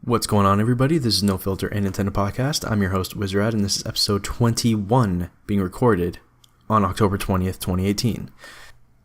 What's going on, everybody? This is No Filter and Nintendo Podcast. I'm your host, Wizrad, and this is episode 21 being recorded on October 20th, 2018.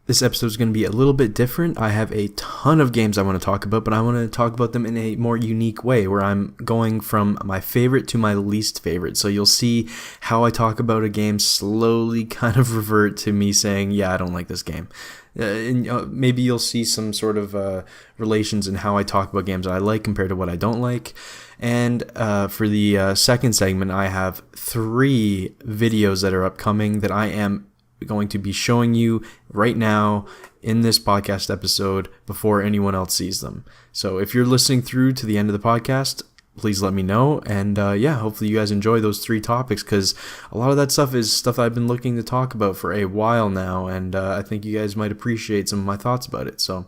This episode is going to be a little bit different. I have a ton of games I want to talk about, but I want to talk about them in a more unique way where I'm going from my favorite to my least favorite. So you'll see how I talk about a game slowly kind of revert to me saying, yeah, I don't like this game. And maybe you'll see some sort of relations in how I talk about games that I like compared to what I don't like. And for the second segment, I have 3 videos that are upcoming that I am going to be showing you right now in this podcast episode before anyone else sees them. So if you're listening through to the end of the podcast, please let me know. And hopefully you guys enjoy those 3 topics, because a lot of that stuff is stuff I've been looking to talk about for a while now, and I think you guys might appreciate some of my thoughts about it. So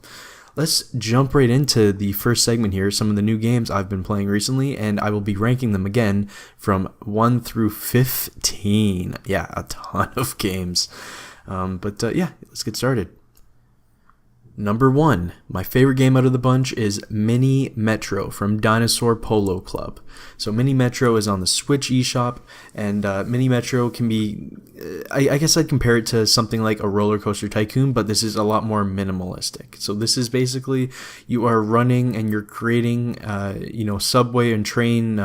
let's jump right into the first segment here, some of the new games I've been playing recently, and I will be ranking them again from 1 through 15. Yeah, a ton of games. Let's get started. Number 1, my favorite game out of the bunch is Mini Metro from Dinosaur Polo Club. So Mini Metro is on the Switch eShop, and Mini Metro can be, I guess I'd compare it to something like a Roller Coaster Tycoon, but this is a lot more minimalistic. So this is basically, you are running and you're creating, subway and train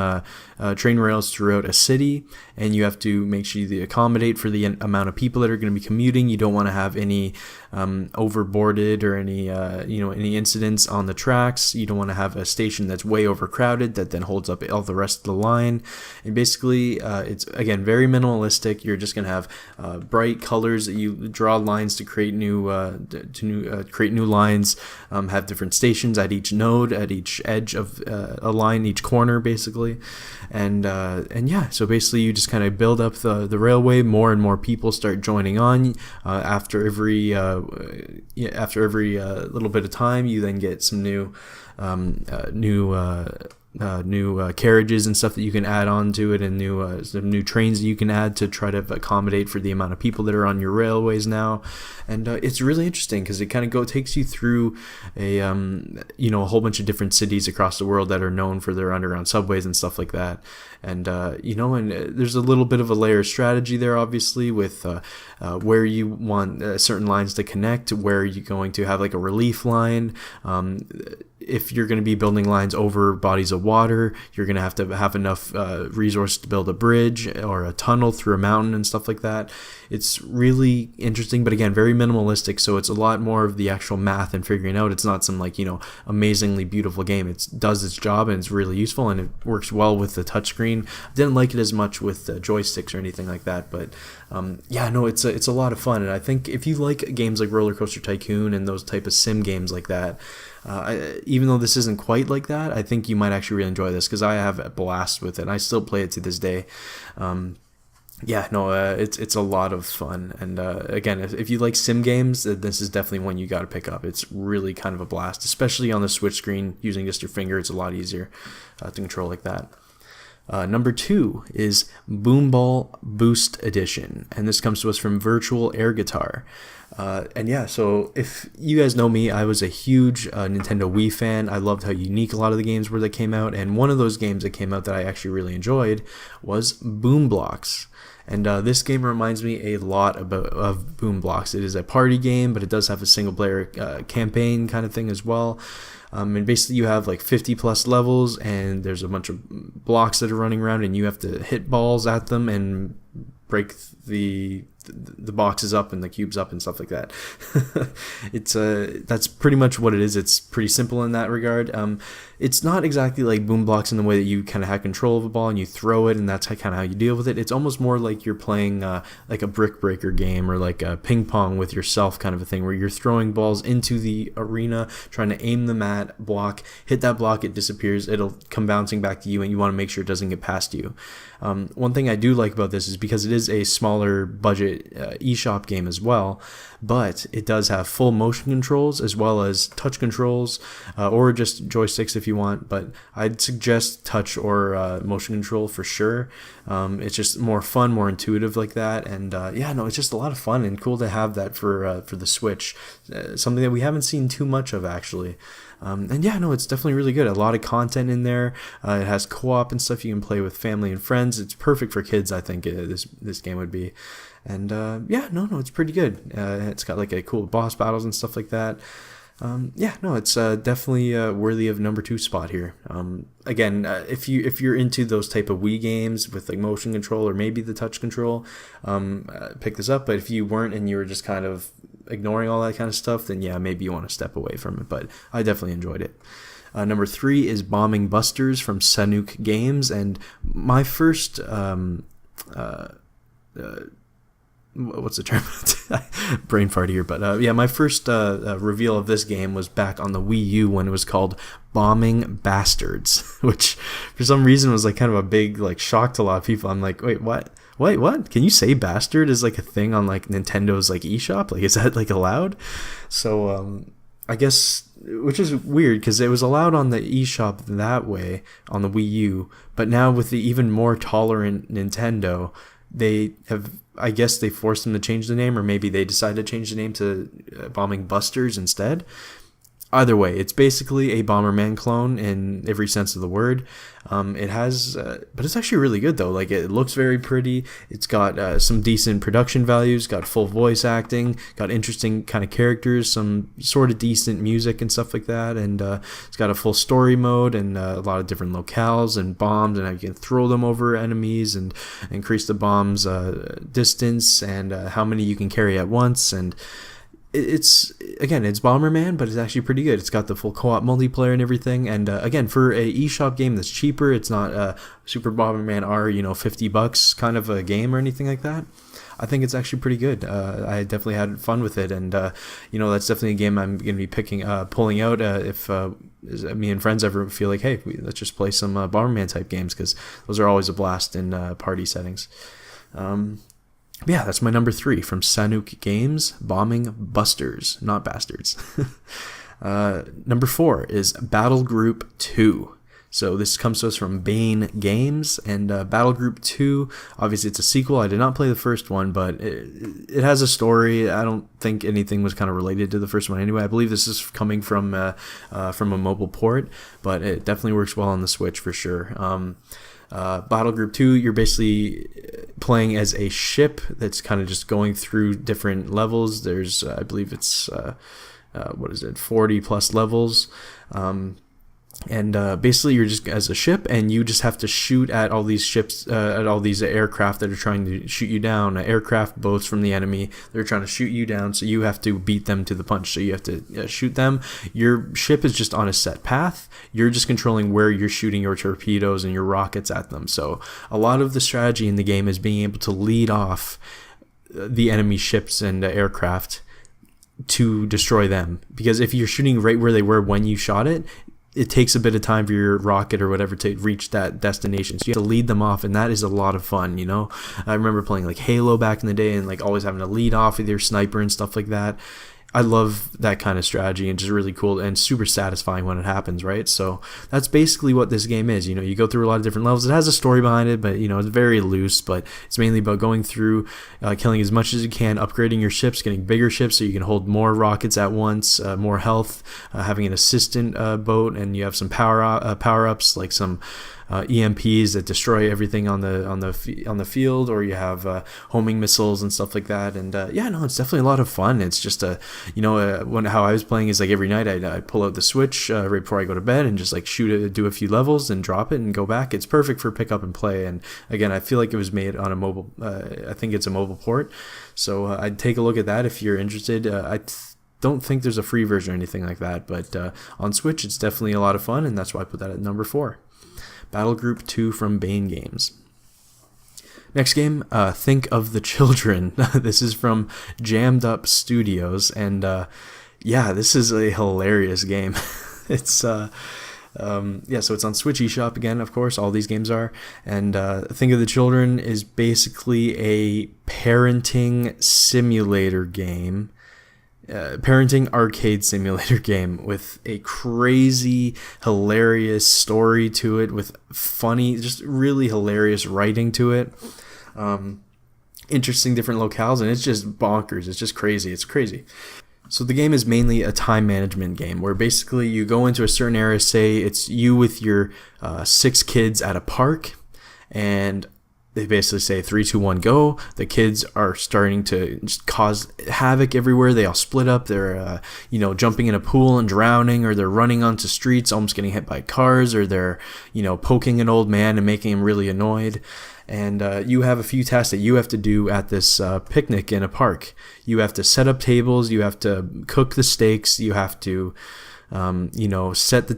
rails throughout a city, and you have to make sure you accommodate for the amount of people that are going to be commuting. You don't want to have any overboarded or any incidents on the tracks. You don't want to have a station that's way overcrowded that then holds up all the rest of the line. And basically, it's again very minimalistic. You're just going to have bright colors that you draw lines to create new lines. Have different stations at each node, at each edge of a line, each corner, basically. So basically you just kind of build up the railway. More and more people start joining on after every little bit of time. You then get some new carriages and stuff that you can add on to it, and some new trains that you can add to try to accommodate for the amount of people that are on your railways now. And it's really interesting because it kind of takes you through a whole bunch of different cities across the world that are known for their underground subways and stuff like that. And there's a little bit of a layer of strategy there, obviously, with where you want certain lines to connect, where you're going to have like a relief line. If you're going to be building lines over bodies of water, you're going to have enough resource to build a bridge or a tunnel through a mountain and stuff like that. It's really interesting, but again, very minimalistic. So it's a lot more of the actual math and figuring out. It's not some amazingly beautiful game. It does its job and it's really useful, and it works well with the touchscreen. I didn't like it as much with joysticks or anything like that, but it's a lot of fun. And I think if you like games like Roller Coaster Tycoon and those type of sim games like that, even though this isn't quite like that, I think you might actually really enjoy this, because I have a blast with it, and I still play it to this day. It's a lot of fun. And again, if you like sim games, this is definitely one you got to pick up. It's really kind of a blast, especially on the Switch screen. Using just your finger, it's a lot easier to control like that. Number 2 is Boomball Boost Edition, and this comes to us from Virtual Air Guitar. So if you guys know me, I was a huge Nintendo Wii fan. I loved how unique a lot of the games were that came out, and one of those games that came out that I actually really enjoyed was Boom Blocks. And this game reminds me a lot of Boom Blocks. It is a party game, but it does have a single-player campaign kind of thing as well. And basically you have like 50 plus levels, and there's a bunch of blocks that are running around, and you have to hit balls at them and break the boxes up and the cubes up and stuff like that. That's pretty much what it is. It's pretty simple in that regard. It's not exactly like Boom Blocks in the way that you kind of have control of a ball and you throw it, and that's kind of how you deal with it. It's almost more like you're playing like a brick breaker game, or like a ping pong with yourself kind of a thing, where you're throwing balls into the arena, trying to aim them at block, hit that block, it disappears, it'll come bouncing back to you, and you want to make sure it doesn't get past you. One thing I do like about this is because it is a smaller budget eShop game as well, but it does have full motion controls as well as touch controls, or just joysticks if you want, but I'd suggest touch or motion control for sure. It's just more fun, more intuitive like that, and it's just a lot of fun and cool to have that for the Switch, something that we haven't seen too much of actually. And yeah, no, it's definitely really good. A lot of content in there. It has co-op and stuff you can play with family and friends. It's perfect for kids, I think, this game would be. And yeah, no, it's pretty good. It's got like a cool boss battles and stuff like that. Yeah, no, it's definitely worthy of number 2 spot here. Again, if you're into those type of Wii games with like motion control or maybe the touch control, pick this up. But if you weren't and you were just kind of ignoring all that kind of stuff, then yeah, maybe you want to step away from it. But I definitely enjoyed it. Number 3 is Bombing Busters from Sanuk Games, and my first what's the term? Brain fart here, but yeah, my first reveal of this game was back on the Wii U when it was called Bombing Bastards, which for some reason was like kind of a big like shock to a lot of people. I'm like, wait, what? Can you say bastard is like a thing on like Nintendo's like eShop? Like, is that like allowed? So I guess, which is weird because it was allowed on the eShop that way on the Wii U, but now with the even more tolerant Nintendo, they have, I guess they forced them to change the name, or maybe they decided to change the name to Bombing Busters instead. Either way, it's basically a Bomberman clone in every sense of the word. It has, but it's actually really good though. Like, it looks very pretty. It's got some decent production values, got full voice acting, got interesting kind of characters, some sort of decent music and stuff like that. And it's got a full story mode and a lot of different locales and bombs, and how you can throw them over enemies and increase the bomb's distance and how many you can carry at once. And it's Bomberman, but it's actually pretty good. It's got the full co-op multiplayer and everything, and again, for a eShop game that's cheaper, it's not Super Bomberman R, $50 kind of a game or anything like that. I think it's actually pretty good. I definitely had fun with it, and that's definitely a game I'm going to be pulling out if me and friends ever feel like, hey, let's just play some Bomberman type games, because those are always a blast in party settings. Yeah, that's my number 3 from Sanuk Games, Bombing Busters, not Bastards. Number 4 is Battle Group 2. So this comes to us from Bane Games, and Battle Group 2, obviously it's a sequel. I did not play the first one, but it has a story. I don't think anything was kind of related to the first one anyway. I believe this is coming from a mobile port, but it definitely works well on the Switch for sure. Battle Group 2, you're basically playing as a ship that's kind of just going through different levels. There's, I believe it's, 40 plus levels. And basically you're just as a ship, and you just have to shoot at all these ships, at all these aircraft that are trying to shoot you down. Aircraft, boats from the enemy, they're trying to shoot you down, so you have to beat them to the punch. So you have to shoot them. Your ship is just on a set path. You're just controlling where you're shooting your torpedoes and your rockets at them. So a lot of the strategy in the game is being able to lead off the enemy ships and aircraft to destroy them. Because if you're shooting right where they were when you shot it, it takes a bit of time for your rocket or whatever to reach that destination. So you have to lead them off, and that is a lot of fun, I remember playing like Halo back in the day and like always having to lead off with your sniper and stuff like that. I love that kind of strategy, and just really cool and super satisfying when it happens, right? So that's basically what this game is. You go through a lot of different levels. It has a story behind it, but it's very loose, but it's mainly about going through, killing as much as you can, upgrading your ships, getting bigger ships so you can hold more rockets at once, more health, having an assistant boat, and you have some power-ups like some EMPs that destroy everything on the field, or you have homing missiles and stuff like that. And it's definitely a lot of fun. It's just how I was playing is like every night I pull out the Switch right before I go to bed and just like shoot it, do a few levels and drop it and go back. It's perfect for pick up and play. And again, I feel like it was made on a mobile. I think it's a mobile port, so I'd take a look at that if you're interested. I don't think there's a free version or anything like that, but on Switch it's definitely a lot of fun, and that's why I put that at number 4. Battle Group 2 from Bane Games. Next game, Think of the Children. This is from Jammed Up Studios, and this is a hilarious game. It's so it's on Switch eShop again, of course, all these games are, and Think of the Children is basically a parenting simulator game. Parenting arcade simulator game with a crazy, hilarious story to it, with funny, just really hilarious writing to it. Interesting different locales, and it's just bonkers. It's just crazy. It's crazy. So the game is mainly a time management game where basically you go into a certain area, say it's you with your 6 kids at a park, and they basically say 3, 2, 1, go. The kids are starting to just cause havoc everywhere. They all split up. They're jumping in a pool and drowning, or they're running onto streets almost getting hit by cars, or they're poking an old man and making him really annoyed. And you have a few tasks that you have to do at this picnic in a park. You have to set up tables. You have to cook the steaks. You have to set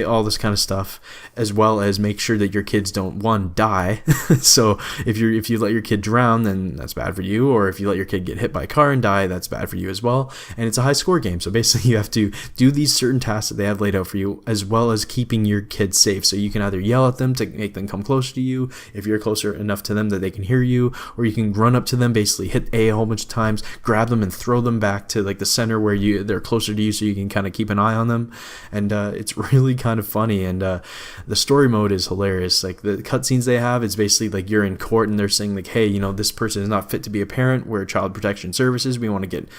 all this kind of stuff, as well as make sure that your kids don't die. So if you let your kid drown, then that's bad for you, or if you let your kid get hit by a car and die, that's bad for you as well. And it's a high score game, so basically you have to do these certain tasks that they have laid out for you, as well as keeping your kids safe. So you can either yell at them to make them come closer to you if you're closer enough to them that they can hear you, or you can run up to them, basically hit A a whole bunch of times, grab them and throw them back to like the center where they're closer to you, so you can kind of keep an eye on them. And it's really kind of funny, and the story mode is hilarious. Like the cutscenes they have, it's basically like you're in court and they're saying like, hey, this person is not fit to be a parent, we're child protection services, we want to get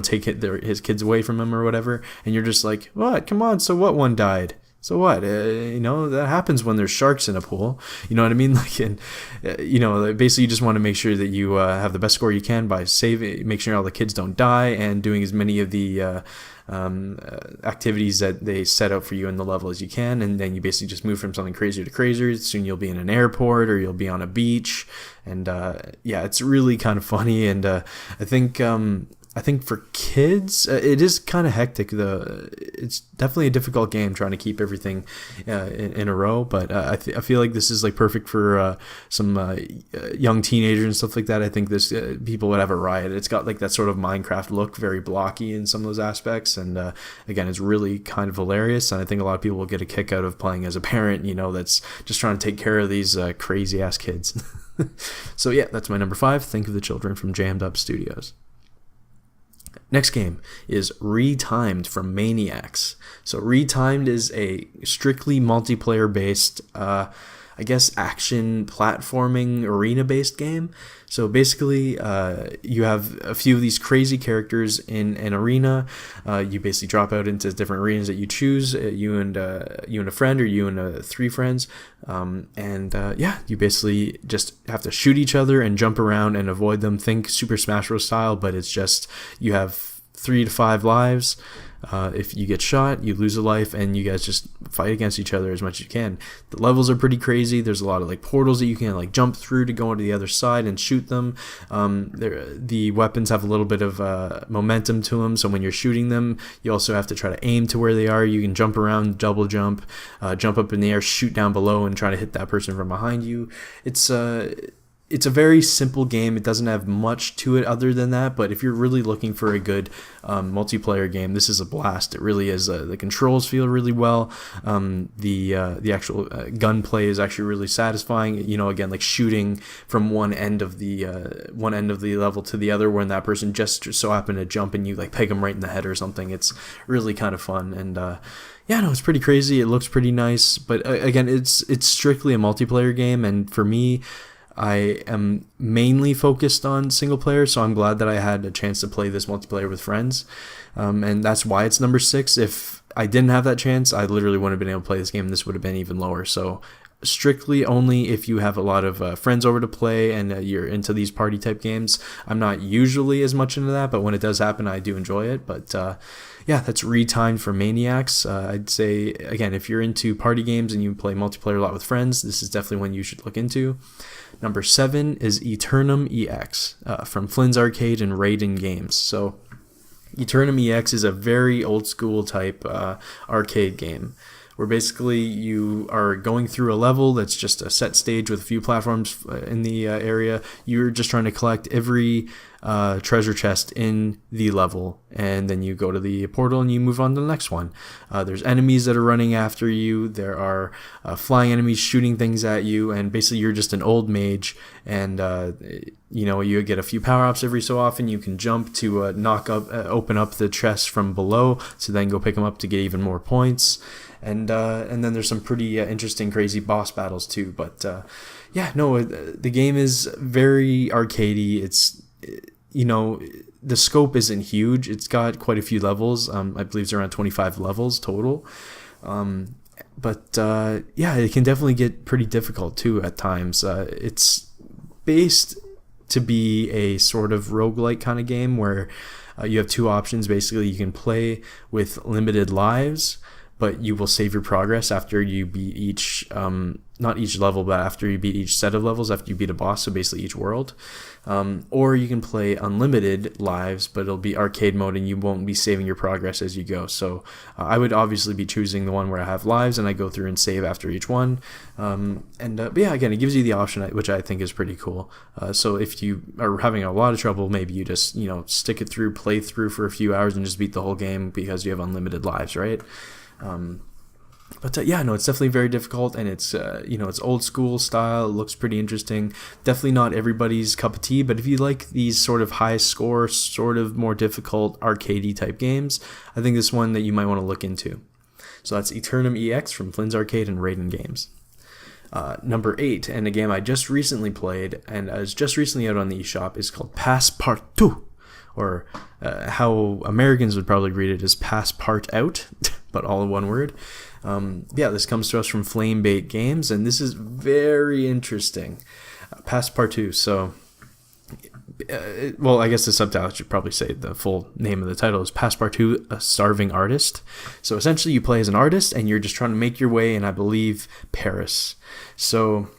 take his kids away from him or whatever. And you're just like, what, come on, so what, one died, so what? That happens when there's sharks in a pool. You know what I mean? Like, and basically you just want to make sure that you have the best score you can by make sure all the kids don't die, and doing as many of the activities that they set out for you in the level as you can. And then you basically just move from something crazier to crazier. Soon you'll be in an airport, or you'll be on a beach. And it's really kind of funny. And I think for kids, it is kind of hectic. It's definitely a difficult game trying to keep everything in a row. But I feel like this is like perfect for some young teenagers and stuff like that. I think this people would have a riot. It's got like that sort of Minecraft look, very blocky in some of those aspects. And again, it's really kind of hilarious. And I think a lot of people will get a kick out of playing as a parent, that's just trying to take care of these crazy ass kids. So yeah, that's my number 5. Think of the Children from Jammed Up Studios. Next game is Retimed from Maniacs. So Retimed is a strictly multiplayer-based, action platforming arena-based game. So basically, you have a few of these crazy characters in an arena. You basically drop out into different arenas that you choose. You and a friend, or you and 3 friends, you basically just have to shoot each other and jump around and avoid them. Think Super Smash Bros. Style, but it's just you have 3 to 5 lives. If you get shot, you lose a life, and you guys just fight against each other as much as you can. The levels are pretty crazy. There's a lot of like portals that you can like jump through to go into the other side and shoot them. The weapons have a little bit of momentum to them, so when you're shooting them, you also have to try to aim to where they are. You can jump around, double jump, jump up in the air, shoot down below, and try to hit that person from behind you. It's a very simple game. It doesn't have much to it other than that, but if you're really looking for a good multiplayer game, this is a blast. It really is. The controls feel really well. The actual gunplay is actually really satisfying. Again, like shooting from one end of the level to the other, when that person just so happened to jump and you like peg them right in the head or something. It's really kind of fun. And it's pretty crazy. It looks pretty nice, but again, it's strictly a multiplayer game, and for me, I am mainly focused on single player, so I'm glad that I had a chance to play this multiplayer with friends, and that's why it's number 6. If I didn't have that chance, I literally wouldn't have been able to play this game. This would have been even lower. So strictly only if you have a lot of friends over to play and you're into these party type games. I'm not usually as much into that, but when it does happen, I do enjoy it. But that's Retimed for Maniacs. I'd say, again, if you're into party games and you play multiplayer a lot with friends, this is definitely one you should look into. Number 7 is Eternum EX from Flynn's Arcade and Raiden Games. So Eternum EX is a very old school type arcade game, where basically you are going through a level that's just a set stage with a few platforms in the area. You're just trying to collect every treasure chest in the level, and then you go to the portal and you move on to the next one. There's enemies that are running after you. There are flying enemies shooting things at you, and basically you're just an old mage, and you get a few power-ups every so often. You can jump to open up the chest from below, so then go pick them up to get even more points. And then there's some pretty interesting, crazy boss battles too. But the game is very arcadey. the scope isn't huge. It's got quite a few levels. I believe it's around 25 levels total. But it can definitely get pretty difficult too at times. It's based to be a sort of roguelike kind of game where you have two options. Basically, you can play with limited lives, but you will save your progress after you beat each, not each level, but after you beat each set of levels, after you beat a boss, so basically each world. Or you can play unlimited lives, but it'll be arcade mode and you won't be saving your progress as you go. So I would obviously be choosing the one where I have lives and I go through and save after each one. Again, it gives you the option, which I think is pretty cool. So if you are having a lot of trouble, maybe you just, stick it through, play through for a few hours and just beat the whole game because you have unlimited lives, right? It's definitely very difficult, and it's it's old school style. It looks pretty interesting. Definitely not everybody's cup of tea, but if you like these sort of high score, sort of more difficult arcadey type games, I think this one that you might want to look into. So that's Eternum EX from Flynn's Arcade and Raiden Games. Number 8, and a game I just recently played and is just recently out on the eShop, is called Passepartout, or how Americans would probably read it as Passpart Out, but all in one word. This comes to us from Flamebait Games, and this is very interesting. Passepartout. So, I guess the subtitle should probably say the full name of the title is Passepartout, a Starving Artist. So essentially you play as an artist and you're just trying to make your way in, I believe, Paris. So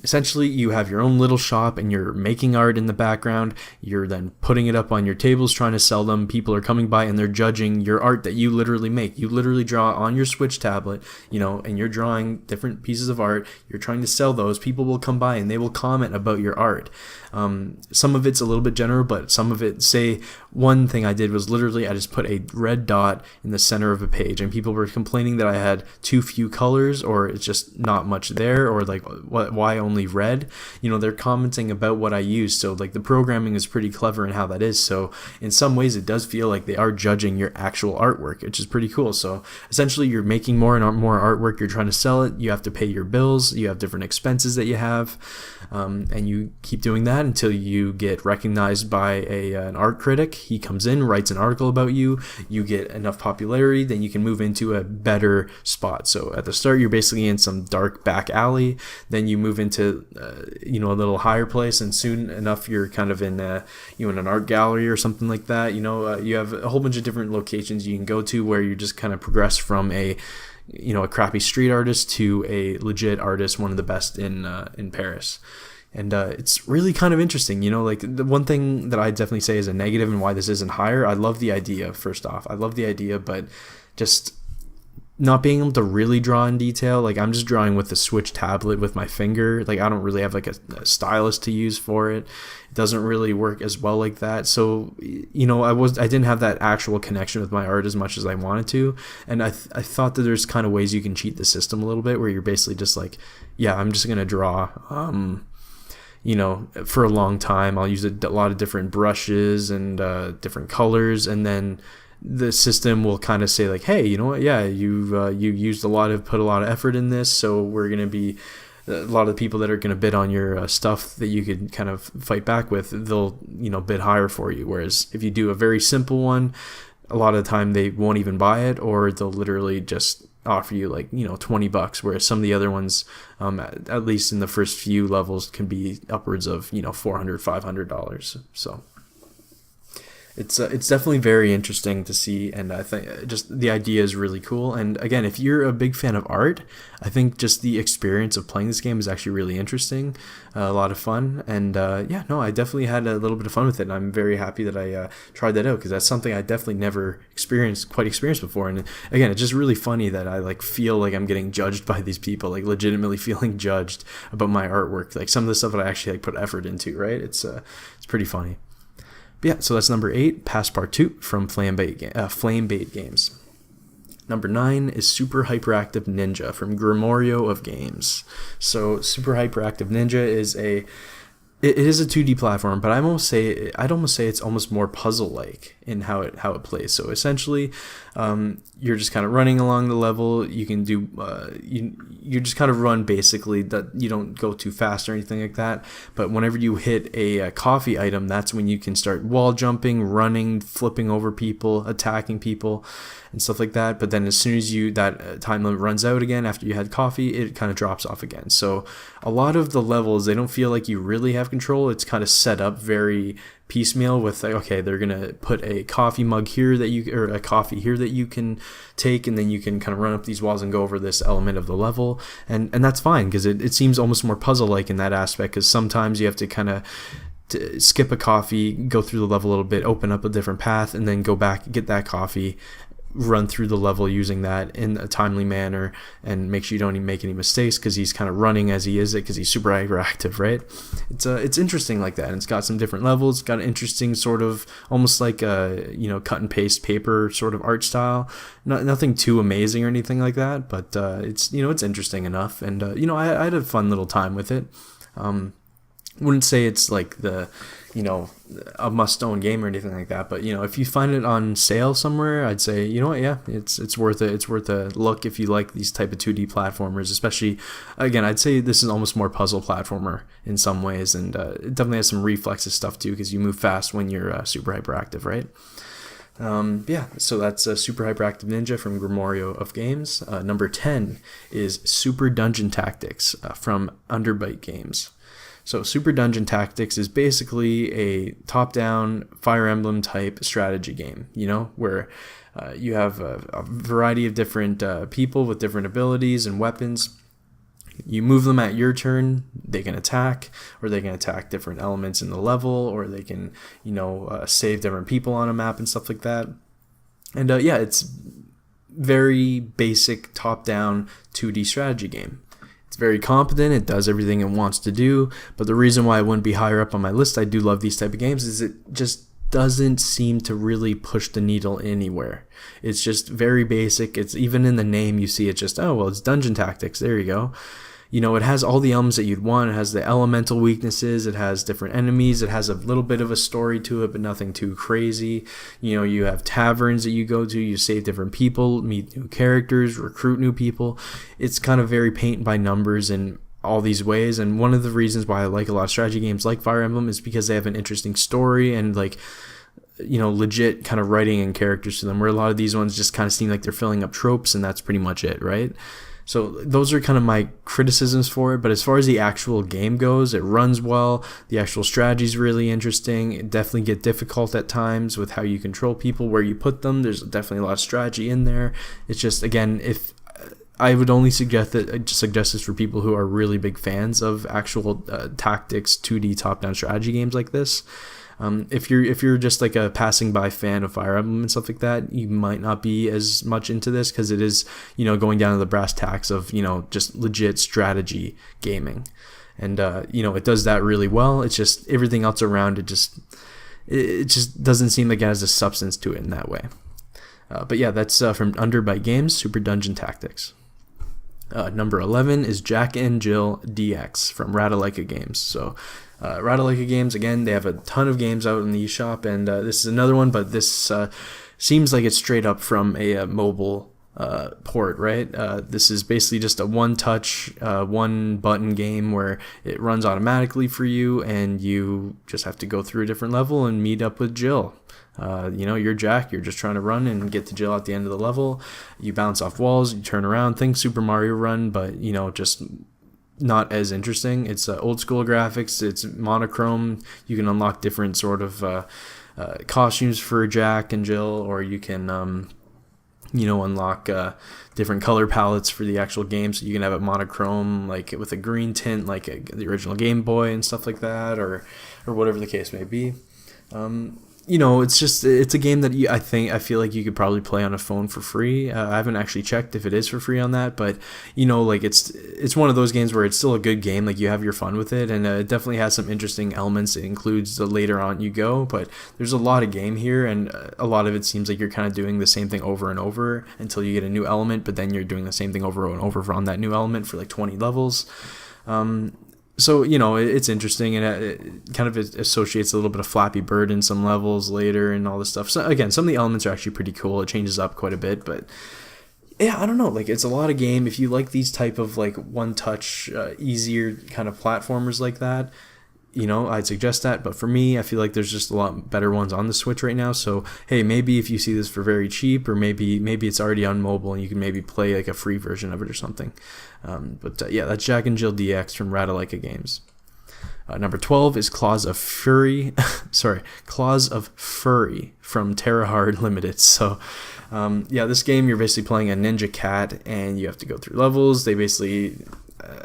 essentially, you have your own little shop and you're making art in the background. You're then putting it up on your tables, trying to sell them. People are coming by and they're judging your art that you literally make. You literally draw on your Switch tablet, and you're drawing different pieces of art. You're trying to sell those. People will come by and they will comment about your art. Some of it's a little bit general, but some of it, say, one thing I did was literally I just put a red dot in the center of a page, and people were complaining that I had too few colors, or it's just not much there, or like why only red. They're commenting about what I use, so like the programming is pretty clever in how that is. So in some ways it does feel like they are judging your actual artwork, which is pretty cool. So essentially you're making more and more artwork, you're trying to sell it, you have to pay your bills, you have different expenses that you have, and you keep doing that until you get recognized by an art critic. He comes in, writes an article about you, you get enough popularity, then you can move into a better spot. So at the start you're basically in some dark back alley, then you move into a little higher place, and soon enough you're kind of in in an art gallery or something like that. You have a whole bunch of different locations you can go to where you just kind of progress from a crappy street artist to a legit artist, one of the best in Paris. And it's really kind of interesting, like the one thing that I definitely say is a negative and why this isn't higher. I love the idea, first off. I love the idea, but just not being able to really draw in detail. Like I'm just drawing with the Switch tablet with my finger. Like I don't really have like a stylus to use for it. It doesn't really work as well like that. So, I didn't have that actual connection with my art as much as I wanted to. And I thought that there's kind of ways you can cheat the system a little bit, where you're basically just like, I'm just going to draw, for a long time. I'll use a lot of different brushes and different colors, and then the system will kind of say like, hey, you know what? Yeah, you used put a lot of effort in this, so we're going to be a lot of the people that are going to bid on your stuff that you could kind of fight back with, they'll bid higher for you. Whereas if you do a very simple one, a lot of the time they won't even buy it, or they'll literally just offer you like $20, whereas some of the other ones, at least in the first few levels, can be upwards of $400-$500. So it's definitely very interesting to see, and I think just the idea is really cool. And again, if you're a big fan of art, I think just the experience of playing this game is actually really interesting, a lot of fun, and I definitely had a little bit of fun with it, and I'm very happy that I tried that out, because that's something I definitely never experienced before. And again, it's just really funny that I like feel like I'm getting judged by these people, like legitimately feeling judged about my artwork, like some of the stuff that I actually like put effort into, right? It's pretty funny. So that's number 8, Passepartout from Flamebait Games. Number 9 is Super Hyperactive Ninja from Grimorio of Games. So Super Hyperactive Ninja is a It is a 2D platform, but I'd almost say it's almost more puzzle-like in how it plays. So essentially, you're just kind of running along the level. You can do you just kind of run basically. That you don't go too fast or anything like that. But whenever you hit a coffee item, that's when you can start wall jumping, running, flipping over people, attacking people, and stuff like that. But then as soon as that time limit runs out again after you had coffee, it kind of drops off again. So a lot of the levels, they don't feel like you really have control. It's kind of set up very piecemeal with like, okay, they're gonna put a coffee mug here or a coffee here that you can take, and then you can kind of run up these walls and go over this element of the level, and that's fine because it seems almost more puzzle-like in that aspect, because sometimes you have to kind of skip a coffee, go through the level a little bit, open up a different path, and then go back, get that coffee, run through the level using that in a timely manner, and make sure you don't even make any mistakes because he's kind of running as he is it because he's super hyperactive, right? It's interesting like that, and it's got some different levels. It's got an interesting sort of almost like a cut and paste paper sort of art style. Nothing too amazing or anything like that, but it's it's interesting enough, and I had a fun little time with it. Wouldn't say it's like the a must-own game or anything like that, but if you find it on sale somewhere, I'd say it's worth it. It's worth a look if you like these type of 2D platformers, especially, again, I'd say this is almost more puzzle platformer in some ways, and it definitely has some reflexes stuff too because you move fast when you're super hyperactive, right? So that's Super Hyperactive Ninja from Grimorio of Games. Number 10 is Super Dungeon Tactics from Underbite Games. So Super Dungeon Tactics is basically a top-down Fire Emblem type strategy game, where you have a variety of different people with different abilities and weapons. You move them at your turn, they can attack, or they can attack different elements in the level, or they can, save different people on a map and stuff like that. And it's very basic top-down 2D strategy game. It's very competent. It does everything it wants to do. But the reason why it wouldn't be higher up on my list, I do love these type of games, is it just doesn't seem to really push the needle anywhere. It's just very basic. It's even in the name, you see it just, it's Dungeon Tactics. There you go. It has all the elements that you'd want. It has the elemental weaknesses. It has different enemies. It has a little bit of a story to it, but nothing too crazy. You have taverns that you go to. You save different people, meet new characters, recruit new people. It's kind of very paint by numbers in all these ways. And one of the reasons why I like a lot of strategy games like Fire Emblem is because they have an interesting story and legit kind of writing and characters to them, where a lot of these ones just kind of seem like they're filling up tropes and that's pretty much it, right? So those are kind of my criticisms for it. But as far as the actual game goes, it runs well. The actual strategy is really interesting. It definitely get difficult at times with how you control people, where you put them. There's definitely a lot of strategy in there. It's just, again, if I would only suggest this for people who are really big fans of actual tactics 2D top-down strategy games like this. If you're just like a passing by fan of Fire Emblem and stuff like that, you might not be as much into this because it is, going down to the brass tacks of, just legit strategy gaming. And, it does that really well. It's just everything else around it just doesn't seem like it has a substance to it in that way. But yeah, that's from Underbite Games, Super Dungeon Tactics. Number 11 is Jack and Jill DX from Ratalaika Games. So Ratalaika Games, again, they have a ton of games out in the Eshop, and this is another one, but this seems like it's straight up from a mobile port, right? This is basically just a one-touch, one-button game where it runs automatically for you, and you just have to go through a different level and meet up with Jill. You're Jack, you're just trying to run and get to Jill at the end of the level. You bounce off walls, you turn around, think Super Mario Run, but, just not as interesting. It's old school graphics, it's monochrome. You can unlock different sort of costumes for Jack and Jill, or you can unlock different color palettes for the actual game, so you can have it monochrome, like with a green tint, like the original Game Boy and stuff like that, or whatever the case may be. It's a game that I feel like you could probably play on a phone for free. I haven't actually checked if it is for free on that, but it's one of those games where it's still a good game. Like, you have your fun with it, and it definitely has some interesting elements. It includes the later on you go, but there's a lot of game here, and a lot of it seems like you're kind of doing the same thing over and over until you get a new element, but then you're doing the same thing over and over on that new element for like 20 levels. So, it's interesting, and it kind of associates a little bit of Flappy Bird in some levels later and all this stuff. So again, some of the elements are actually pretty cool. It changes up quite a bit, but yeah, I don't know. Like, it's a lot of game. If you like these type of like one-touch, easier kind of platformers like that, I'd suggest that. But for me, I feel like there's just a lot better ones on the Switch right now. So, hey, maybe if you see this for very cheap, or maybe it's already on mobile and you can maybe play like a free version of it or something. Yeah, that's Jack and Jill DX from Ratalaika Games. Number 12 is Claws of Fury. Claws of Furry from Terra Hard Limited. So, this game, you're basically playing a ninja cat, and you have to go through levels. They basically,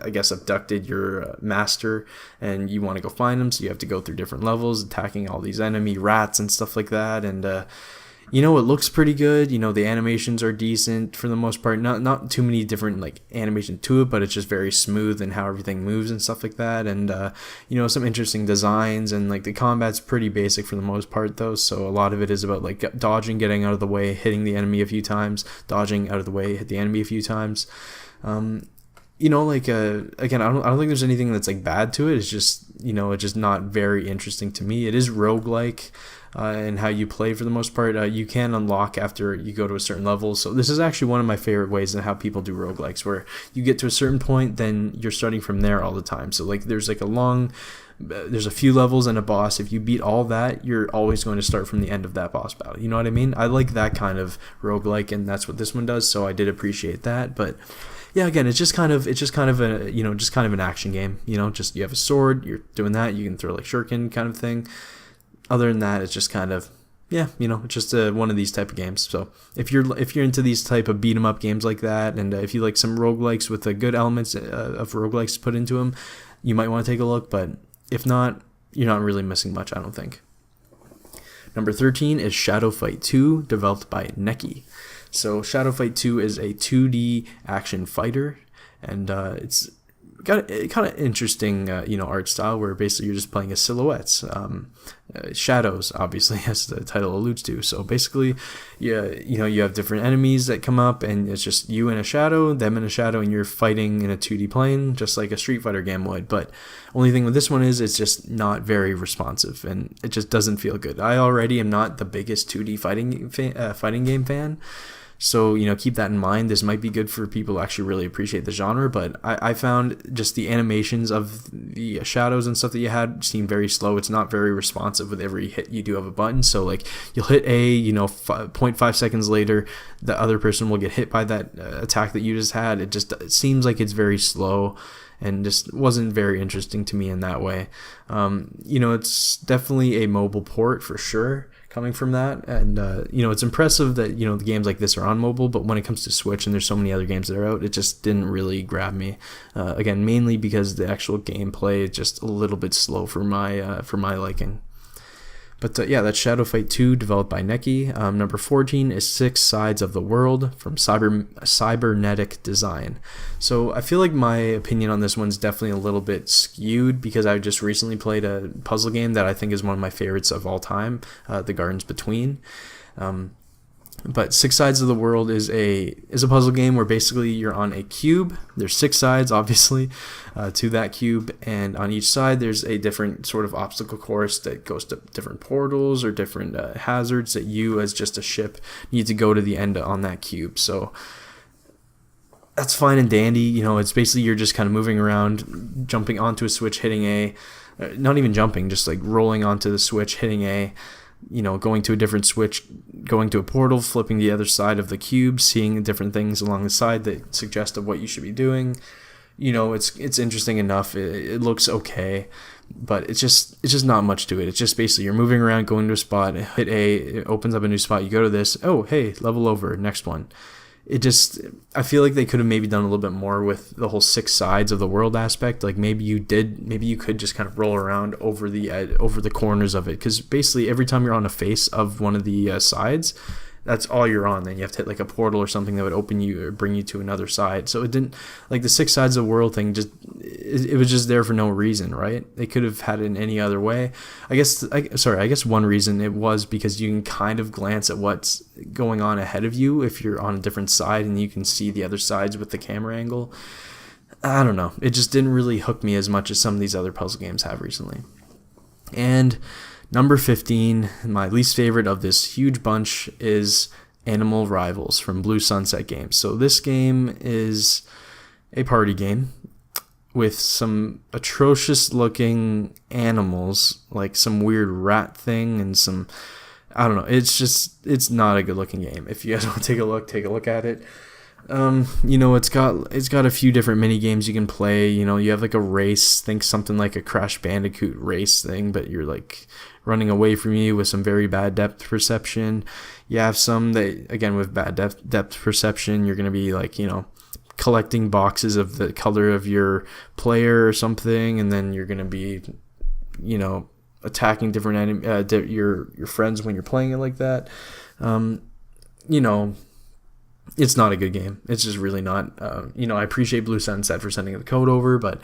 I guess, abducted your master, and you want to go find them, so you have to go through different levels, attacking all these enemy rats and stuff like that. And it looks pretty good. The animations are decent for the most part. Not too many different like animations to it, but it's just very smooth and how everything moves and stuff like that. And some interesting designs, and like the combat's pretty basic for the most part though. So a lot of it is about like dodging, getting out of the way, hitting the enemy a few times, dodging out of the way, hit the enemy a few times. Again, I don't think there's anything that's like bad to it. It's just, it's just not very interesting to me. It is roguelike, and how you play for the most part. You can unlock after you go to a certain level. So this is actually one of my favorite ways in how people do roguelikes, where you get to a certain point, then you're starting from there all the time. So like there's a few levels and a boss. If you beat all that, you're always going to start from the end of that boss battle. You know what I mean? I like that kind of roguelike, and that's what this one does. So I did appreciate that. But yeah, again, it's just kind of an action game. Just you have a sword, you're doing that. You can throw like shuriken kind of thing. Other than that, it's just kind of, it's just one of these type of games. So if you're into these type of beat 'em up games like that, and if you like some roguelikes with good elements of roguelikes put into them, you might want to take a look. But if not, you're not really missing much, I don't think. Number 13 is Shadow Fight 2, developed by Neki. So Shadow Fight 2 is a 2D action fighter, and it's got a kind of interesting, art style where basically you're just playing as silhouettes, shadows, obviously, as the title alludes to. So basically, you have different enemies that come up, and it's just you in a shadow, them in a shadow, and you're fighting in a 2D plane, just like a Street Fighter game would. But only thing with this one is it's just not very responsive, and it just doesn't feel good. I already am not the biggest 2D fighting game fan. So, keep that in mind. This might be good for people who actually really appreciate the genre, but I found just the animations of the shadows and stuff that you had seemed very slow. It's not very responsive with every hit you do of a button. So, like, you'll hit A, 0.5 seconds later, the other person will get hit by that attack that you just had. It seems like it's very slow, and just wasn't very interesting to me in that way. It's definitely a mobile port for sure, coming from that, and it's impressive that the games like this are on mobile, but when it comes to Switch and there's so many other games that are out, it just didn't really grab me. Again, mainly because the actual gameplay is just a little bit slow for my liking. But that's Shadow Fight 2, developed by Neki. Number 14 is Six Sides of the World from Cybernetic Design. So I feel like my opinion on this one's definitely a little bit skewed, because I just recently played a puzzle game that I think is one of my favorites of all time, The Gardens Between. But Six Sides of the World is a puzzle game where basically you're on a cube. There's 6 sides, obviously, to that cube, and on each side there's a different sort of obstacle course that goes to different portals or different hazards that you, as just a ship, need to go to the end on that cube. So that's fine and dandy. It's basically you're just kind of moving around, jumping onto a switch, hitting A, not even jumping, just like rolling onto the switch, hitting A, going to a different switch, going to a portal, flipping the other side of the cube, seeing different things along the side that suggest of what you should be doing. It's interesting enough. It looks okay, but it's just not much to it. It's just basically you're moving around, going to a spot, hit A, it opens up a new spot, you go to this, oh, hey, level over, next one. I feel like they could have maybe done a little bit more with the whole 6 sides of the world aspect. Like maybe you could just kind of roll around over the corners of it, because basically every time you're on a face of one of the sides, that's all you're on. Then you have to hit like a portal or something that would open you or bring you to another side. So it didn't, like the 6 sides of the world thing, it was just there for no reason, right? They could have had it in any other way. I guess one reason it was because you can kind of glance at what's going on ahead of you if you're on a different side, and you can see the other sides with the camera angle. I don't know. It just didn't really hook me as much as some of these other puzzle games have recently. And number 15, my least favorite of this huge bunch, is Animal Rivals from Blue Sunset Games. So this game is a party game with some atrocious looking animals, like some weird rat thing and some, I don't know. It's not a good looking game. If you guys want to take a look at it. It's got a few different mini games you can play. You have like a race, think something like a Crash Bandicoot race thing, but you're like running away from you with some very bad depth perception. You have some that, again, with bad depth perception, you're going to be like, collecting boxes of the color of your player or something, and then you're going to be, attacking different your friends when you're playing it like that. It's not a good game. It's just really not. I appreciate Blue Sunset for sending the code over, but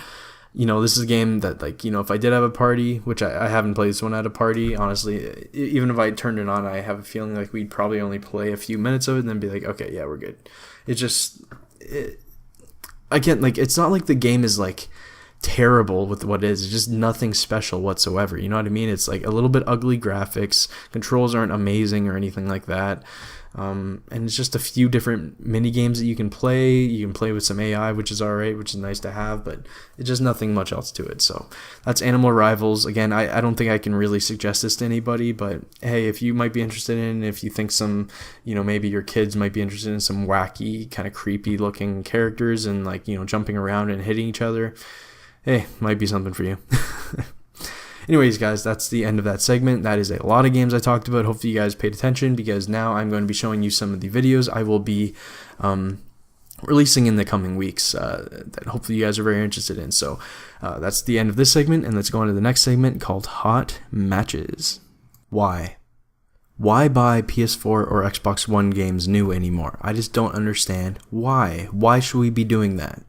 this is a game that, like, if I did have a party, which I haven't played this one at a party, honestly, even if I turned it on, I have a feeling like we'd probably only play a few minutes of it and then be like, okay, yeah, we're good. Again, like, it's not like the game is like terrible with what it is. It's just nothing special whatsoever. You know what I mean? It's like a little bit ugly graphics. Controls aren't amazing or anything like that. And it's just a few different mini games that you can play. You can play with some AI, which is alright, which is nice to have, but it's just nothing much else to it. So that's Animal Rivals. Again, I don't think I can really suggest this to anybody, but hey, if you might be interested in, if you think some, maybe your kids might be interested in some wacky, kind of creepy looking characters and, like, jumping around and hitting each other, hey, might be something for you. Anyways, guys, that's the end of that segment. That is a lot of games I talked about. Hopefully you guys paid attention, because now I'm going to be showing you some of the videos I will be releasing in the coming weeks that hopefully you guys are very interested in. So that's the end of this segment, and let's go on to the next segment called Hot Matches. Why? Why buy PS4 or Xbox One games new anymore? I just don't understand why. Why should we be doing that?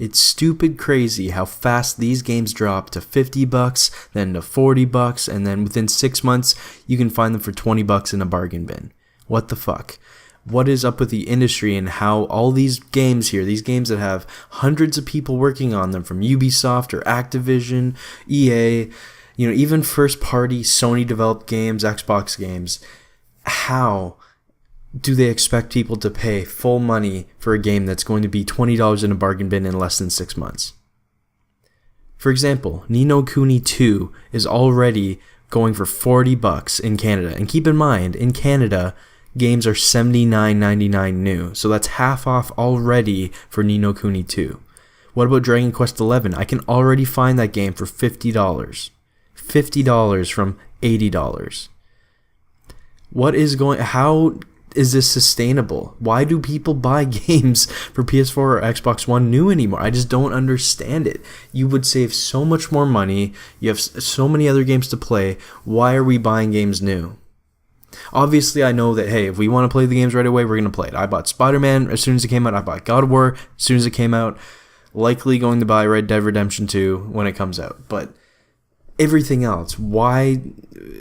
It's stupid crazy how fast these games drop to $50, then to $40, and then within 6 months, you can find them for $20 in a bargain bin. What the fuck? What is up with the industry and how all these games here, these games that have hundreds of people working on them, from Ubisoft or Activision, EA, even first-party Sony-developed games, Xbox games, how do they expect people to pay full money for a game that's going to be $20 in a bargain bin in less than 6 months? For example, Ni no Kuni 2 is already going for $40 in Canada. And keep in mind, in Canada, games are $79.99 new. So that's half off already for Ni no Kuni 2. What about Dragon Quest XI? I can already find that game for $50. $50 from $80. How is this sustainable? Why do people buy games for PS4 or Xbox One new anymore? I just don't understand it. You would save so much more money. You have so many other games to play. Why are we buying games new? Obviously, I know that, hey, if we want to play the games right away, we're going to play it. I bought Spider-Man as soon as it came out. I bought God of War as soon as it came out. Likely going to buy Red Dead Redemption 2 when it comes out. But everything else, why?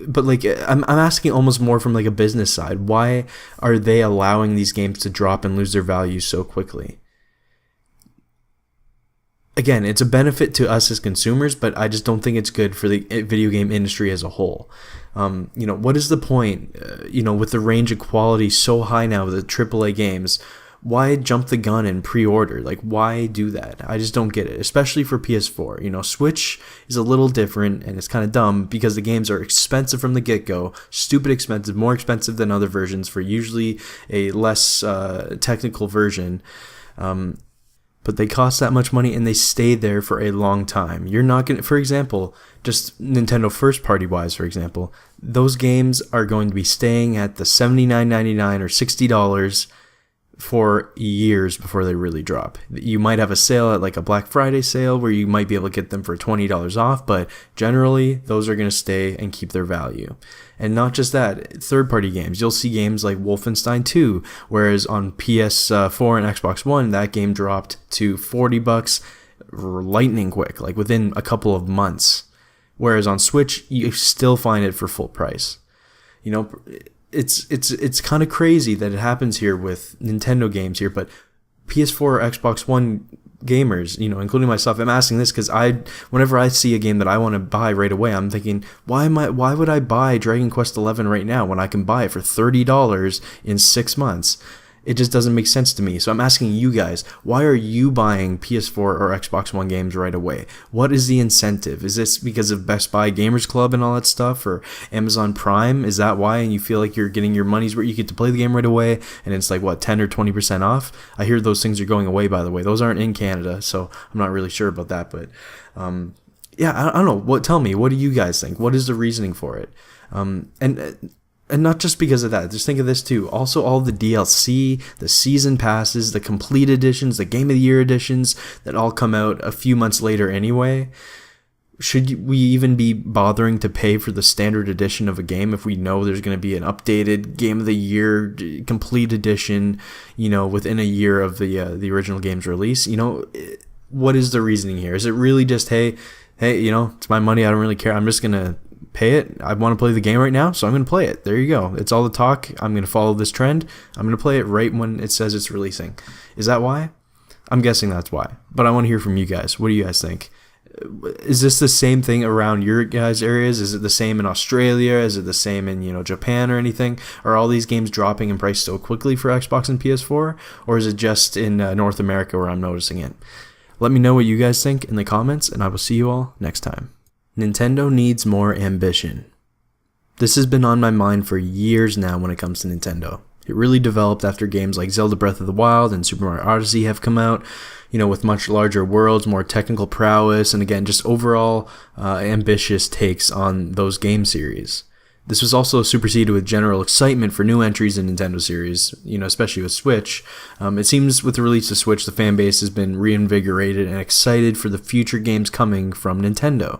But like, I'm asking almost more from like a business side. Why are they allowing these games to drop and lose their value so quickly? Again, it's a benefit to us as consumers, but I just don't think it's good for the video game industry as a whole. What is the point? With the range of quality so high now with the AAA games, why jump the gun and pre-order? Like, why do that? I just don't get it, especially for PS4. Switch is a little different, and it's kind of dumb because the games are expensive from the get-go, stupid expensive, more expensive than other versions for usually a less technical version. But they cost that much money and they stay there for a long time. You're not going to, for example, just Nintendo first party wise, for example, those games are going to be staying at the $79.99 or $60 for years before they really drop. You might have a sale at like a Black Friday sale where you might be able to get them for $20 off, but generally those are going to stay and keep their value. And not just that, third-party games. You'll see games like Wolfenstein 2, whereas on PS4 and Xbox One, that game dropped to $40 lightning quick, like within a couple of months. Whereas on Switch, you still find it for full price. It's kind of crazy that it happens here with Nintendo games here, but PS4 or Xbox One gamers, including myself, I'm asking this because whenever I see a game that I want to buy right away, I'm thinking, why would I buy Dragon Quest XI right now when I can buy it for $30 in 6 months? It just doesn't make sense to me. So I'm asking you guys, why are you buying PS4 or Xbox One games right away? What is the incentive? Is this because of Best Buy Gamers Club and all that stuff, or Amazon Prime? Is that why? And you feel like you're getting your money's worth? You get to play the game right away, and it's like, what, 10 or 20% off? I hear those things are going away, by the way. Those aren't in Canada, so I'm not really sure about that. But yeah, I don't know. Tell me, what do you guys think? What is the reasoning for it? And not just because of that, just think of this too. Also, all the DLC, the season passes, the complete editions, the Game of the Year editions that all come out a few months later anyway. Should we even be bothering to pay for the standard edition of a game if we know there's going to be an updated Game of the Year complete edition, within a year of the original game's release? What is the reasoning here? Is it really just, hey, it's my money, I don't really care, I'm just going to pay it. I want to play the game right now, so I'm going to play it. There you go. It's all the talk. I'm going to follow this trend. I'm going to play it right when it says it's releasing. Is that why? I'm guessing that's why. But I want to hear from you guys. What do you guys think? Is this the same thing around your guys' areas? Is it the same in Australia? Is it the same in, Japan or anything? Are all these games dropping in price so quickly for Xbox and PS4? Or is it just in North America where I'm noticing it? Let me know what you guys think in the comments, and I will see you all next time. Nintendo needs more ambition. This has been on my mind for years now when it comes to Nintendo. It really developed after games like Zelda Breath of the Wild and Super Mario Odyssey have come out, with much larger worlds, more technical prowess, and again, just overall ambitious takes on those game series. This was also superseded with general excitement for new entries in Nintendo series, especially with Switch. It seems with the release of Switch, the fan base has been reinvigorated and excited for the future games coming from Nintendo.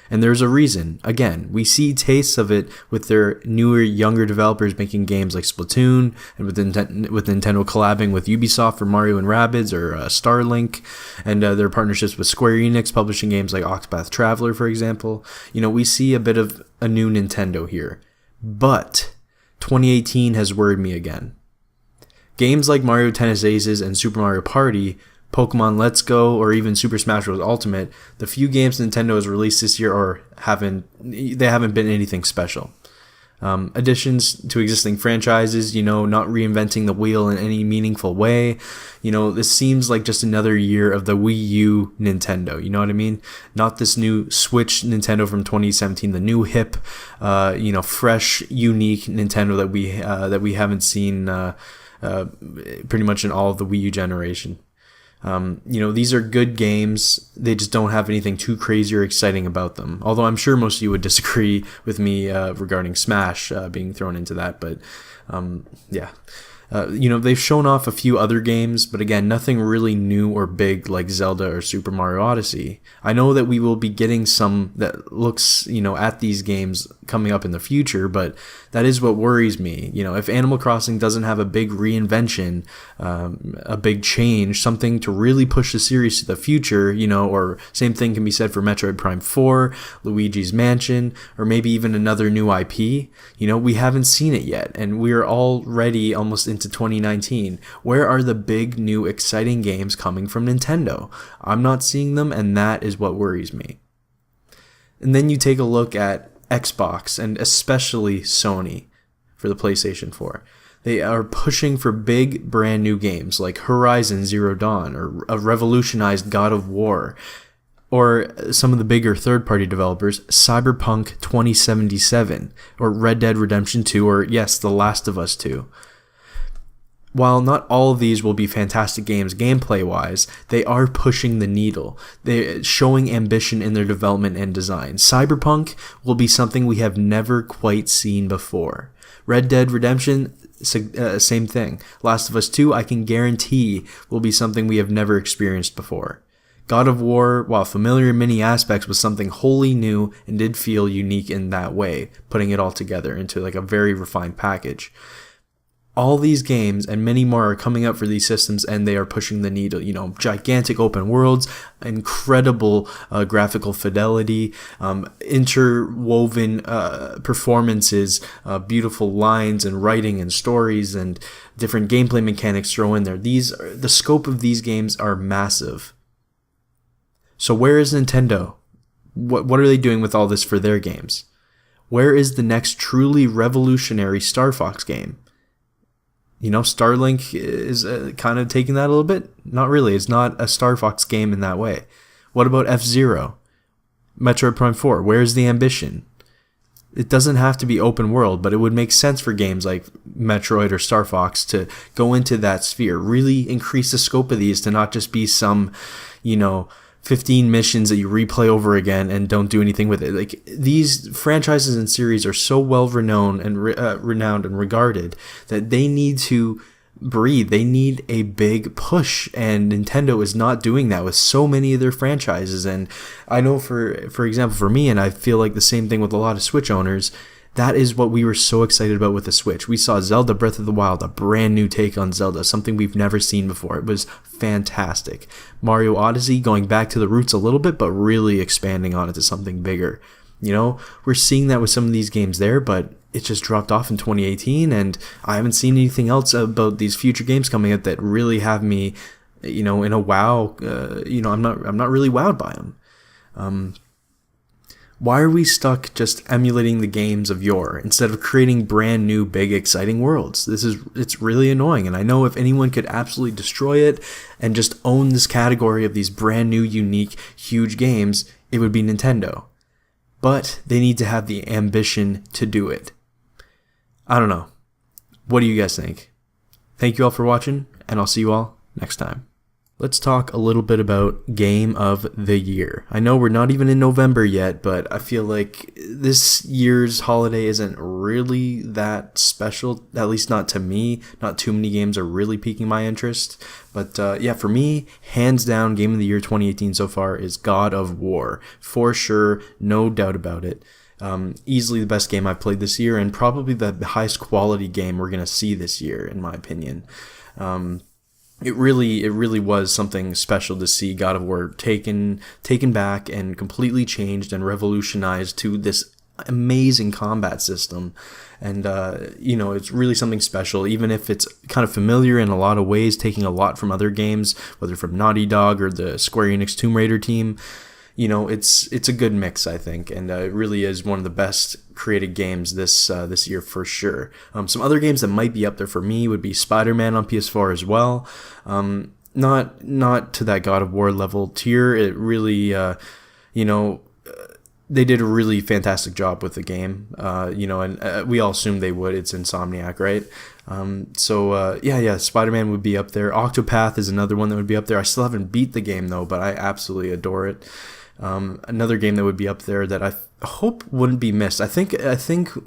And there's a reason. Again, we see tastes of it with their newer, younger developers making games like Splatoon, and with Nintendo collabing with Ubisoft for Mario and Rabbids or Starlink, and their partnerships with Square Enix publishing games like Octopath Traveler, for example. We see a bit of a new Nintendo here. But 2018 has worried me again. Games like Mario Tennis Aces and Super Mario Party, Pokemon Let's Go, or even Super Smash Bros. Ultimate, the few games Nintendo has released this year haven't been anything special. Additions to existing franchises, not reinventing the wheel in any meaningful way. This seems like just another year of the Wii U Nintendo, you know what I mean? Not this new Switch Nintendo from 2017, the new hip, fresh, unique Nintendo that we haven't seen pretty much in all of the Wii U generation. These are good games. They just don't have anything too crazy or exciting about them. Although I'm sure most of you would disagree with me regarding Smash being thrown into that. But yeah. They've shown off a few other games, but again, nothing really new or big like Zelda or Super Mario Odyssey. I know that we will be getting some that looks, at these games coming up in the future, but that is what worries me. If Animal Crossing doesn't have a big reinvention, a big change, something to really push the series to the future, or same thing can be said for Metroid Prime 4, Luigi's Mansion, or maybe even another new IP, we haven't seen it yet, and we're already almost into 2019. Where are the big, new, exciting games coming from Nintendo? I'm not seeing them, and that is what worries me. And then you take a look at Xbox, and especially Sony, for the PlayStation 4. They are pushing for big, brand new games like Horizon Zero Dawn, or a revolutionized God of War, or some of the bigger third-party developers, Cyberpunk 2077, or Red Dead Redemption 2, or yes, The Last of Us 2. While not all of these will be fantastic games gameplay-wise, they are pushing the needle. They're showing ambition in their development and design. Cyberpunk will be something we have never quite seen before. Red Dead Redemption, same thing. Last of Us 2, I can guarantee, will be something we have never experienced before. God of War, while familiar in many aspects, was something wholly new and did feel unique in that way, putting it all together into like a very refined package. All these games and many more are coming out for these systems, and they are pushing the needle. Gigantic open worlds, incredible graphical fidelity, interwoven performances, beautiful lines and writing and stories, and different gameplay mechanics thrown in there. The scope of these games are massive. So where is Nintendo? What are they doing with all this for their games? Where is the next truly revolutionary Star Fox game? Starlink is kind of taking that a little bit. Not really. It's not a Star Fox game in that way. What about F-Zero? Metroid Prime 4, where's the ambition? It doesn't have to be open world, but it would make sense for games like Metroid or Star Fox to go into that sphere, really increase the scope of these to not just be some, 15 missions that you replay over again and don't do anything with it. Like, these franchises and series are so well renowned and renowned and regarded that they need to breathe. They need a big push, and Nintendo is not doing that with so many of their franchises. And I know for example, for me, and I feel like the same thing with a lot of Switch owners, that is what we were so excited about with the Switch. We saw Zelda Breath of the Wild, a brand new take on Zelda, something we've never seen before. It was fantastic. Mario Odyssey, going back to the roots a little bit, but really expanding on it to something bigger. We're seeing that with some of these games there, but it just dropped off in 2018, and I haven't seen anything else about these future games coming out that really have me, in a wow. I'm not really wowed by them. Why are we stuck just emulating the games of yore instead of creating brand new, big, exciting worlds? It's really annoying, and I know if anyone could absolutely destroy it and just own this category of these brand new, unique, huge games, it would be Nintendo. But they need to have the ambition to do it. I don't know. What do you guys think? Thank you all for watching, and I'll see you all next time. Let's talk a little bit about Game of the Year. I know we're not even in November yet, but I feel like this year's holiday isn't really that special, at least not to me. Not too many games are really piquing my interest. But for me, hands down, Game of the Year 2018 so far is God of War. For sure, no doubt about it. Easily the best game I've played this year, and probably the highest quality game we're going to see this year, in my opinion. It really was something special to see God of War taken back and completely changed and revolutionized to this amazing combat system. And, it's really something special, even if it's kind of familiar in a lot of ways, taking a lot from other games, whether from Naughty Dog or the Square Enix Tomb Raider team. It's a good mix, I think, and it really is one of the best created games this year for sure. Some other games that might be up there for me would be Spider-Man on PS4 as well. Not to that God of War level tier. It really, they did a really fantastic job with the game. And we all assumed they would. It's Insomniac, right? Spider-Man would be up there. Octopath is another one that would be up there. I still haven't beat the game though, but I absolutely adore it. Another game that would be up there that I hope wouldn't be missed. I think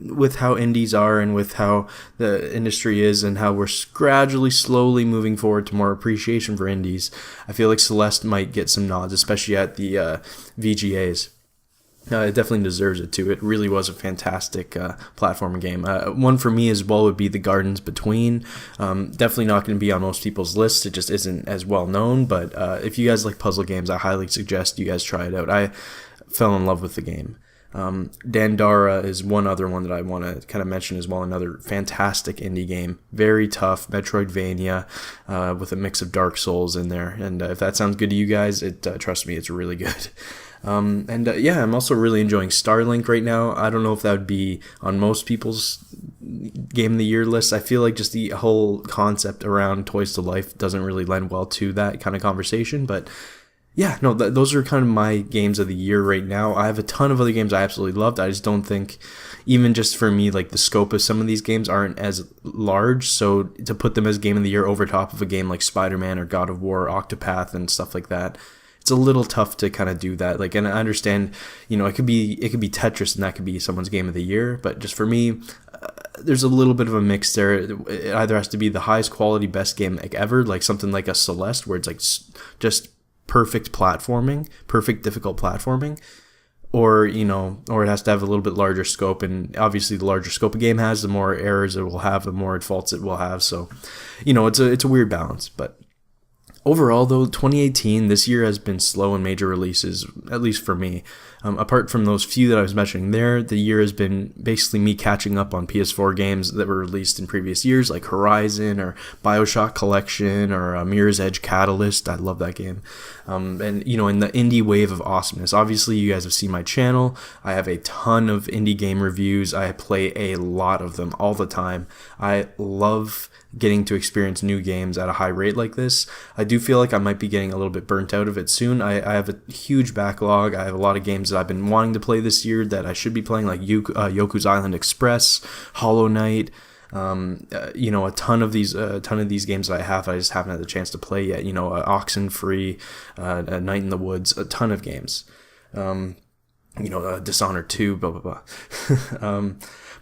with how indies are and with how the industry is and how we're gradually, slowly moving forward to more appreciation for indies, I feel like Celeste might get some nods, especially at the VGAs. It definitely deserves it too. It really was a fantastic platforming game. One for me as well would be The Gardens Between. Definitely not going to be on most people's lists. It just isn't as well known. But if you guys like puzzle games, I highly suggest you guys try it out. I fell in love with the game. Dandara is one other one that I want to kind of mention as well. Another fantastic indie game. Very tough Metroidvania with a mix of Dark Souls in there. And if that sounds good to you guys, trust me, it's really good. I'm also really enjoying Starlink right now. I don't know if that would be on most people's Game of the Year list. I feel like just the whole concept around Toys to Life doesn't really lend well to that kind of conversation. But those are kind of my games of the year right now. I have a ton of other games I absolutely loved. I just don't think, even just for me, like the scope of some of these games aren't as large. So to put them as Game of the Year over top of a game like Spider-Man or God of War, Octopath, and stuff like that, it's a little tough to kind of do that. Like, and I understand, it could be Tetris and that could be someone's Game of the Year, but just for me, there's a little bit of a mix there. It either has to be the highest quality, best game like ever, like something like a Celeste, where it's like just perfect platforming, perfect difficult platforming, or it has to have a little bit larger scope. And obviously, the larger scope a game has, the more errors it will have, the more faults it will have. So, it's a weird balance, but. Overall, though, 2018, this year has been slow in major releases, at least for me. Apart from those few that I was mentioning there, the year has been basically me catching up on PS4 games that were released in previous years, like Horizon or BioShock Collection or Mirror's Edge Catalyst. I love that game. And, you know, in the indie wave of awesomeness, obviously you guys have seen my channel. I have a ton of indie game reviews. I play a lot of them all the time. I love getting to experience new games at a high rate like this. I do feel like I might be getting a little bit burnt out of it soon. I have a huge backlog. I have a lot of games that I've been wanting to play this year that I should be playing, like Yoku's Island Express, Hollow Knight, you know, a ton of these games that I just haven't had the chance to play yet. You know, Oxenfree, A Night in the Woods, a ton of games. You know, Dishonored 2, blah blah blah.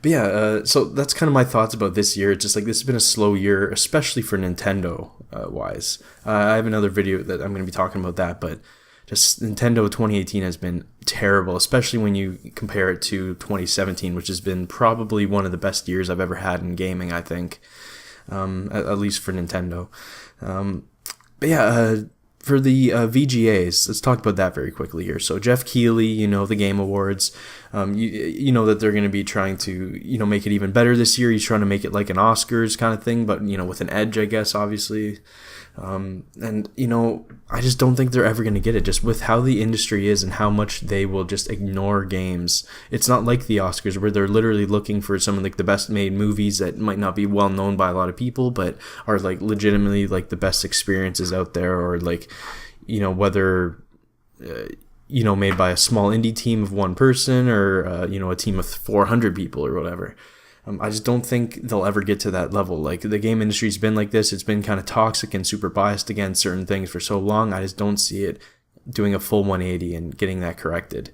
But yeah, so that's kind of my thoughts about this year. It's just like this has been a slow year, especially for Nintendo wise. I have another video that I'm going to be talking about that, but just Nintendo 2018 has been terrible, especially when you compare it to 2017, which has been probably one of the best years I've ever had in gaming, I think, at least for Nintendo. But yeah, for the VGAs, let's talk about that very quickly here. So Jeff Keighley, you know, the Game Awards, you know that they're going to be trying to, you know, make it even better this year. He's trying to make it like an Oscars kind of thing, but, you know, with an edge, I guess, obviously. And, you know, I just don't think they're ever going to get it, just with how the industry is and how much they will just ignore games. It's not like the Oscars where they're literally looking for some of like the best made movies that might not be well known by a lot of people, but are like legitimately like the best experiences out there, or like, you know, whether, you know, made by a small indie team of one person or, you know, a team of 400 people or whatever. I just don't think they'll ever get to that level. Like, the game industry's been like this. It's been kind of toxic and super biased against certain things for so long. I just don't see it doing a full 180 and getting that corrected.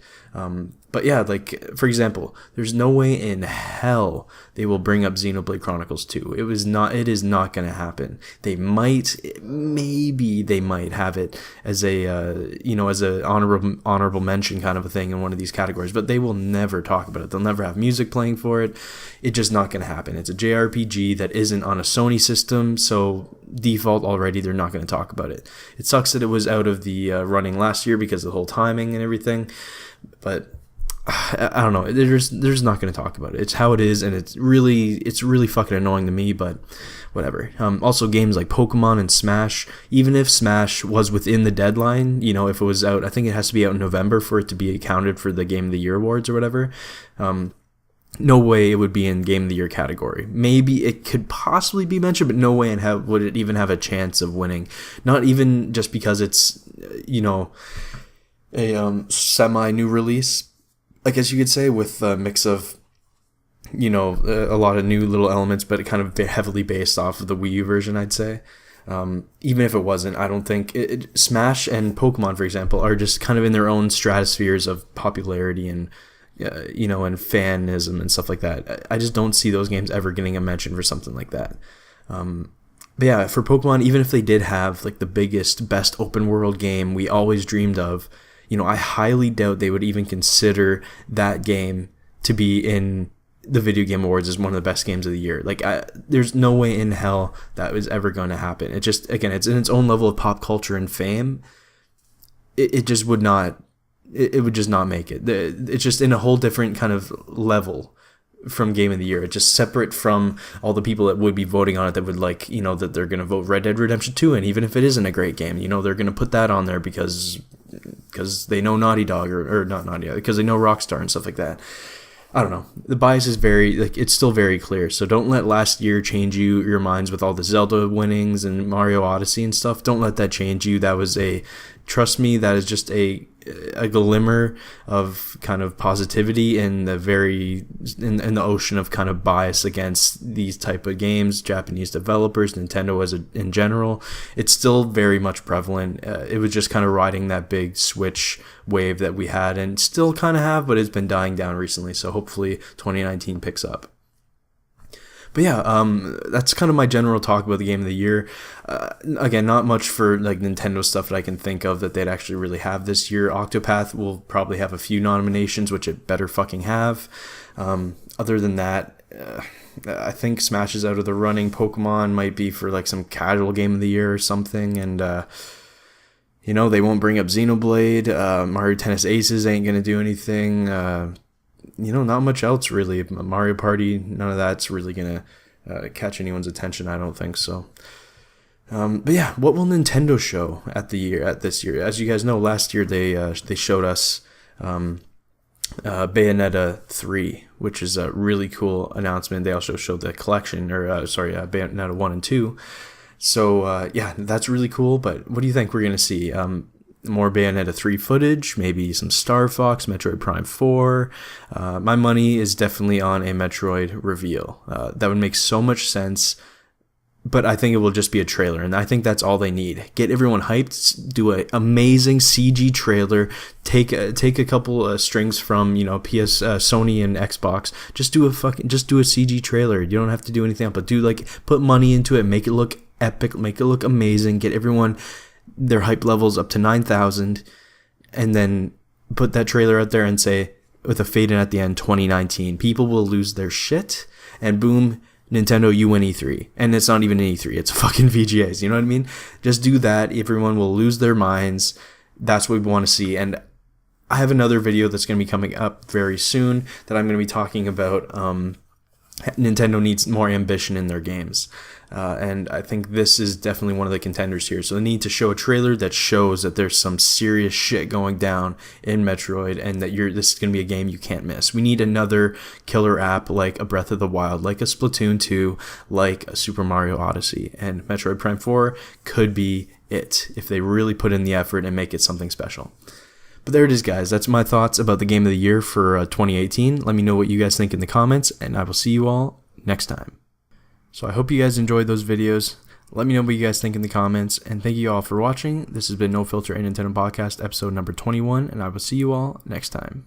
But yeah, like, for example, there's no way in hell they will bring up Xenoblade Chronicles 2. It is not going to happen. Maybe they might have it as a, you know, as a honorable mention kind of a thing in one of these categories, but they will never talk about it. They'll never have music playing for it. It's just not going to happen. It's a JRPG that isn't on a Sony system, so default already, they're not going to talk about it. It sucks that it was out of the running last year because of the whole timing and everything, but I don't know. They're just not going to talk about it. It's how it is, and it's really fucking annoying to me, but whatever. Also, games like Pokemon and Smash, even if Smash was within the deadline, you know, if it was out, I think it has to be out in November for it to be accounted for the Game of the Year awards or whatever. No way it would be in Game of the Year category. Maybe it could possibly be mentioned, but no way would it even have a chance of winning. Not even just because it's, you know, a semi-new release, I guess you could say, with a mix of, you know, a lot of new little elements, but it kind of heavily based off of the Wii U version, I'd say. Even if it wasn't, I don't think Smash and Pokemon, for example, are just kind of in their own stratospheres of popularity and, you know, and fanism and stuff like that. I just don't see those games ever getting a mention for something like that. But yeah, for Pokemon, even if they did have like the biggest, best open world game we always dreamed of, you know, I highly doubt they would even consider that game to be in the Video Game Awards as one of the best games of the year. Like, there's no way in hell that was ever going to happen. It just, again, it's in its own level of pop culture and fame. It just would not, it would just not make it. It's just in a whole different kind of level from Game of the Year. It's just separate from all the people that would be voting on it, that would, like, you know, that they're going to vote Red Dead Redemption 2, and even if it isn't a great game, you know, they're going to put that on there because they know Naughty Dog, or not Naughty Dog, because they know Rockstar and stuff like that. I don't know. The bias is very, like, it's still very clear. So don't let last year change your minds with all the Zelda winnings and Mario Odyssey and stuff. Don't let that change you. That was trust me, that is just a glimmer of kind of positivity in the ocean of kind of bias against these type of games, Japanese developers, Nintendo in general. It's still very much prevalent. It was just kind of riding that big Switch wave that we had and still kind of have, but it's been dying down recently. So hopefully 2019 picks up. But yeah, that's kind of my general talk about the Game of the Year. Again, not much for like Nintendo stuff that I can think of that they'd actually really have this year. Octopath will probably have a few nominations, which it better fucking have. Other than that, I think Smash is out of the running. Pokemon might be for like some casual game of the year or something, and they won't bring up Xenoblade. Mario Tennis Aces ain't gonna do anything. Not much else really. Mario Party, none of that's really gonna catch anyone's attention. I don't think so. But yeah, what will Nintendo show at this year? As you guys know, last year they showed us Bayonetta 3, which is a really cool announcement. They also showed the collection, Bayonetta 1 and 2. So that's really cool. But what do you think we're gonna see? More Bayonetta 3 footage, maybe some Star Fox, Metroid Prime 4. My money is definitely on a Metroid reveal. That would make so much sense, but I think it will just be a trailer, and I think that's all they need. Get everyone hyped, do an amazing CG trailer, take a couple strings from Sony and Xbox, just do a CG trailer. You don't have to do anything else, but put money into it, make it look epic, make it look amazing, get everyone their hype levels up to 9,000, and then put that trailer out there and say, with a fade in at the end, 2019. People will lose their shit, and boom, Nintendo, you win E3. And it's not even an E3, it's fucking VGAs, you know what I mean? Just do that, everyone will lose their minds. That's what we want to see. And I have another video that's going to be coming up very soon that I'm going to be talking about Nintendo needs more ambition in their games. And I think this is definitely one of the contenders here. So they need to show a trailer that shows that there's some serious shit going down in Metroid, and that this is going to be a game you can't miss. We need another killer app like a Breath of the Wild, like a Splatoon 2, like a Super Mario Odyssey. And Metroid Prime 4 could be it if they really put in the effort and make it something special. But there it is, guys. That's my thoughts about the game of the year for 2018. Let me know what you guys think in the comments, and I will see you all next time. So I hope you guys enjoyed those videos. Let me know what you guys think in the comments, and thank you all for watching. This has been No Filter, a Nintendo Podcast, episode number 21, and I will see you all next time.